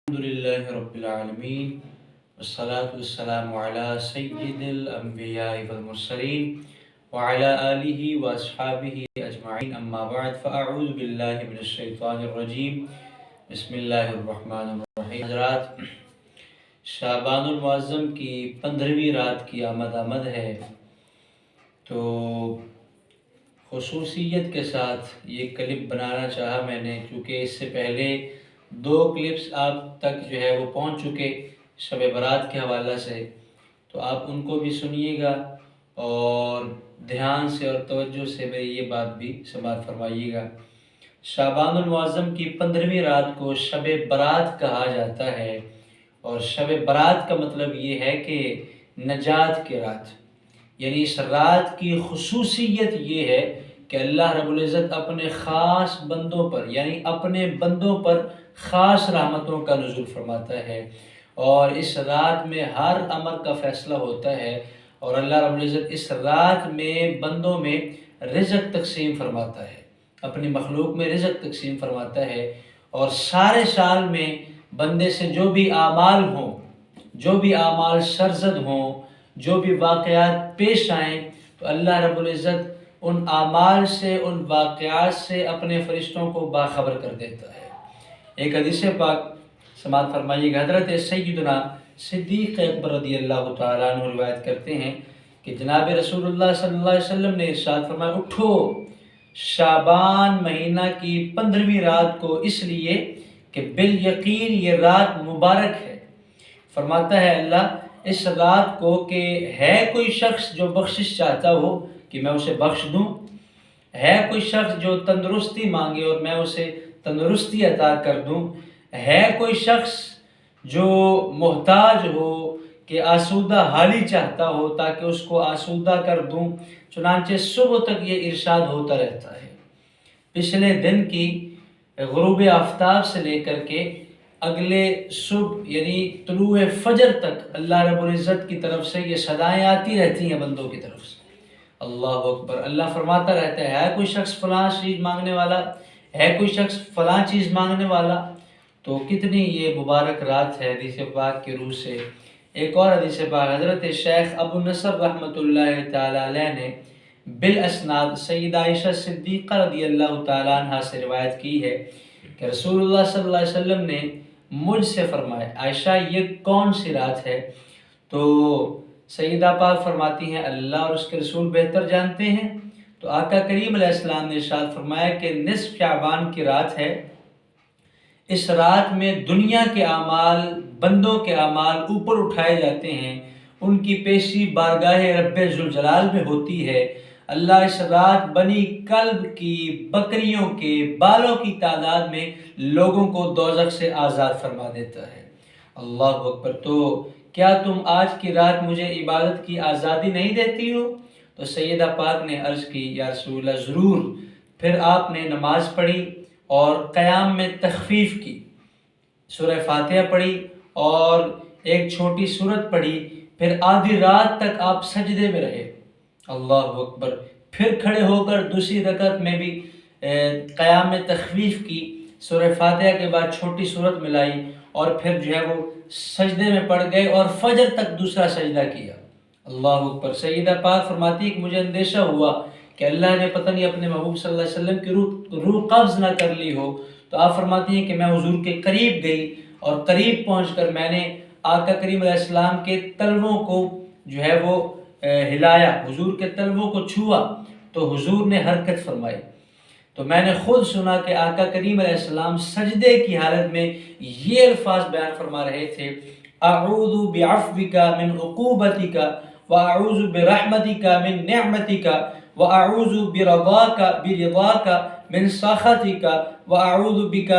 الحمدللہ رب العالمین والصلاة والسلام علی سید الانبیاء والمرسلین وعلی آلہ واصحابہ اجمعین اما بعد فاعوذ باللہ من الشیطان الرجیم بسم اللہ الرحمن الرحیم۔ حضرات، شعبان المعظم کی 15ویں رات کی آمد ہے، تو خصوصیت کے ساتھ یہ کلپ بنانا چاہا میں نے، کیونکہ اس سے پہلے 2 کلپس آپ تک جو ہے وہ پہنچ چکے شب برات کے حوالہ سے، تو آپ ان کو بھی سنیے گا اور دھیان سے اور توجہ سے میری یہ بات بھی سماعت فرمائیے گا۔ شعبان المعظم کی 15ویں رات کو شب برات کہا جاتا ہے، اور شب برات کا مطلب یہ ہے کہ نجات کی رات، یعنی اس رات کی خصوصیت یہ ہے کہ اللہ رب العزت اپنے خاص بندوں پر، یعنی اپنے بندوں پر خاص رحمتوں کا نزول فرماتا ہے، اور اس رات میں ہر امر کا فیصلہ ہوتا ہے، اور اللہ رب العزت اس رات میں بندوں میں رزق تقسیم فرماتا ہے، اپنی مخلوق میں رزق تقسیم فرماتا ہے، اور سارے سال میں بندے سے جو بھی اعمال ہوں، جو بھی اعمال سرزد ہوں، جو بھی واقعات پیش آئیں، تو اللہ رب العزت ان اعمال سے، ان واقعات سے اپنے فرشتوں کو باخبر کر دیتا ہے۔ ایک حدیث پاک سماعت فرمائیے گا، حضرت سیدنا صدیق اکبر رضی اللہ تعالیٰ عنہ روایت کرتے ہیں کہ جناب رسول اللہ صلی اللہ علیہ وسلم نے ارشاد فرمایا، اٹھو شعبان مہینہ کی 15ویں رات کو، اس لیے کہ بالیقین یہ رات مبارک ہے۔ فرماتا ہے اللہ اس رات کو کہ ہے کوئی شخص جو بخشش چاہتا ہو کہ میں اسے بخش دوں، ہے کوئی شخص جو تندرستی مانگے اور میں اسے تندرستی عطا کر دوں، ہے کوئی شخص جو محتاج ہو کہ آسودہ حالی چاہتا ہو تاکہ اس کو آسودہ کر دوں۔ چنانچہ صبح تک یہ ارشاد ہوتا رہتا ہے، پچھلے دن کی غروب آفتاب سے لے کر کے اگلے صبح یعنی طلوع فجر تک اللہ رب العزت کی طرف سے یہ صدائیں آتی رہتی ہیں بندوں کی طرف سے۔ اللہ اکبر، اللہ فرماتا رہتا ہے کوئی شخص فلاں چیز مانگنے والا، ہے کوئی شخص فلاں چیز مانگنے والا۔ تو کتنی یہ مبارک رات ہے حدیث پاک کی روح سے۔ ایک اور حدیث پاک حضرت شیخ ابو نصر رحمۃ اللہ تعالیٰ علیہ نے بالاسناد سیدہ عائشہ صدیقہ رضی اللہ تعالیٰ عنہ سے روایت کی ہے کہ رسول اللہ صلی اللہ علیہ وسلم نے مجھ سے فرمایا، عائشہ یہ کون سی رات ہے؟ تو سیدہ پاک فرماتی ہیں اللہ اور اس کے رسول بہتر جانتے ہیں۔ تو آقا کریم علیہ السلام نے ارشاد فرمایا کہ نصف شعبان کی رات ہے، اس رات میں دنیا کے اعمال، بندوں کے اعمال اوپر اٹھائے جاتے ہیں، ان کی پیشی بارگاہ رب ذوالجلال میں ہوتی ہے۔ اللہ اس رات بنی کلب کی بکریوں کے بالوں کی تعداد میں لوگوں کو دوزخ سے آزاد فرما دیتا ہے۔ اللہ اکبر، تو کیا تم آج کی رات مجھے عبادت کی آزادی نہیں دیتی ہو؟ تو سیدہ پاک نے عرض کی یا رسول اللہ ضرور۔ پھر آپ نے نماز پڑھی اور قیام میں تخفیف کی، سورہ فاتحہ پڑھی اور ایک چھوٹی سورت پڑھی، پھر آدھی رات تک آپ سجدے میں رہے۔ اللہ اکبر، پھر کھڑے ہو کر دوسری رکعت میں بھی قیام میں تخفیف کی، سورہ فاتحہ کے بعد چھوٹی سورت ملائی، اور پھر جو ہے وہ سجدے میں پڑ گئے اور فجر تک دوسرا سجدہ کیا۔ اللہ اکبر، سیدہ پاک فرماتی ہے کہ مجھے اندیشہ ہوا کہ اللہ نے پتہ نہیں اپنے محبوب صلی اللہ علیہ وسلم کی روح قبض نہ کر لی ہو۔ تو آپ فرماتی ہیں کہ میں حضور کے قریب گئی، اور قریب پہنچ کر میں نے آقا کریم علیہ السلام کے تلووں کو جو ہے وہ ہلایا، حضور کے تلووں کو چھوا، تو حضور نے حرکت فرمائی۔ تو میں نے خود سنا کہ آقا کریم علیہ السلام سجدے کی حالت میں یہ الفاظ بیان فرما رہے تھے، اعوذ بعفوک من عقوبتک واعوذ برحمتک من نعمتک واعوذ برضاک من سخطک واعوذ بک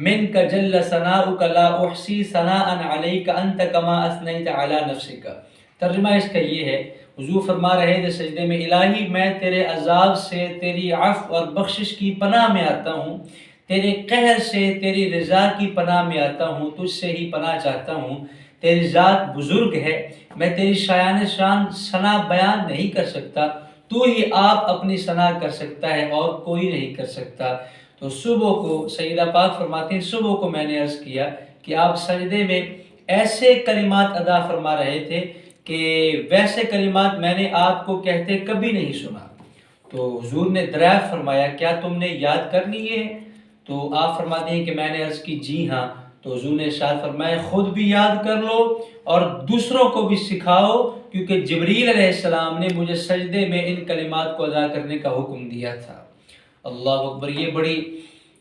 منک جل ثناؤک لا احصی ثناء علیک انت کما اثنیت علی نفسک۔ ترجمہ اس کا یہ ہے، حضور فرما رہے تھے سجدے میں، الہی میں تیرے عذاب سے، تیری عفو اور بخشش کی پناہ میں آتا ہوں، تیرے قہر سے، تیری رضا کی پناہ میں آتا ہوں، تجھ سے ہی پناہ چاہتا ہوں۔ تیری ذات بزرگ ہے، میں تیری شایان شان ثنا بیان نہیں کر سکتا، تو ہی آپ اپنی ثنا کر سکتا ہے اور کوئی نہیں کر سکتا۔ تو صبح کو سیدہ پاک فرماتی ہیں صبح کو میں نے عرض کیا کہ آپ سجدے میں ایسے کلمات ادا فرما رہے تھے کہ ویسے کلمات میں نے آپ کو کہتے کبھی نہیں سنا۔ تو حضور نے دریافت فرمایا کیا تم نے یاد کر لی ہے؟ تو آپ فرماتے ہیں کہ میں نے عرض کی جی ہاں۔ تو حضور نے ارشاد فرمایا خود بھی یاد کر لو اور دوسروں کو بھی سکھاؤ، کیونکہ جبریل علیہ السلام نے مجھے سجدے میں ان کلمات کو ادا کرنے کا حکم دیا تھا۔ اللہ اکبر، یہ بڑی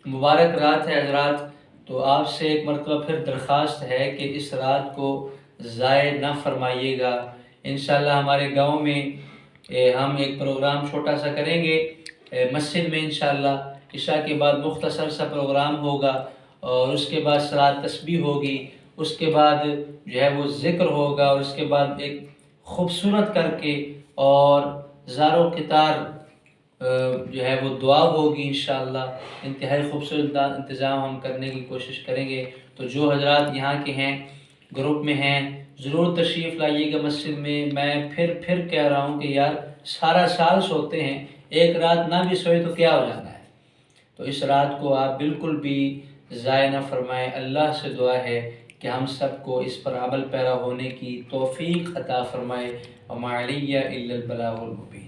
مبارک رات ہے حضرات۔ تو آپ سے ایک مرتبہ پھر درخواست ہے کہ اس رات کو ضائع نہ فرمائیے گا۔ انشاءاللہ ہمارے گاؤں میں ہم ایک پروگرام چھوٹا سا کریں گے مسجد میں، انشاءاللہ عشاء کے بعد مختصر سا پروگرام ہوگا، اور اس کے بعد صلاۃ تسبیح ہوگی، اس کے بعد جو ہے وہ ذکر ہوگا، اور اس کے بعد ایک خوبصورت کر کے اور زارو قطار جو ہے وہ دعا ہوگی انشاءاللہ۔ انتہائی خوبصورت انتظام ہم کرنے کی کوشش کریں گے۔ تو جو حضرات یہاں کے ہیں، گروپ میں ہیں، ضرور تشریف لائیے گا مسجد میں۔ میں پھر کہہ رہا ہوں کہ یار سارا سال سوتے ہیں، ایک رات نہ بھی سوئے تو کیا ہو جانا ہے؟ تو اس رات کو آپ بالکل بھی ضائع نہ فرمائیں۔ اللہ سے دعا ہے کہ ہم سب کو اس پر عمل پیرا ہونے کی توفیق عطا فرمائے۔ وما علی الا البلاغ المبین۔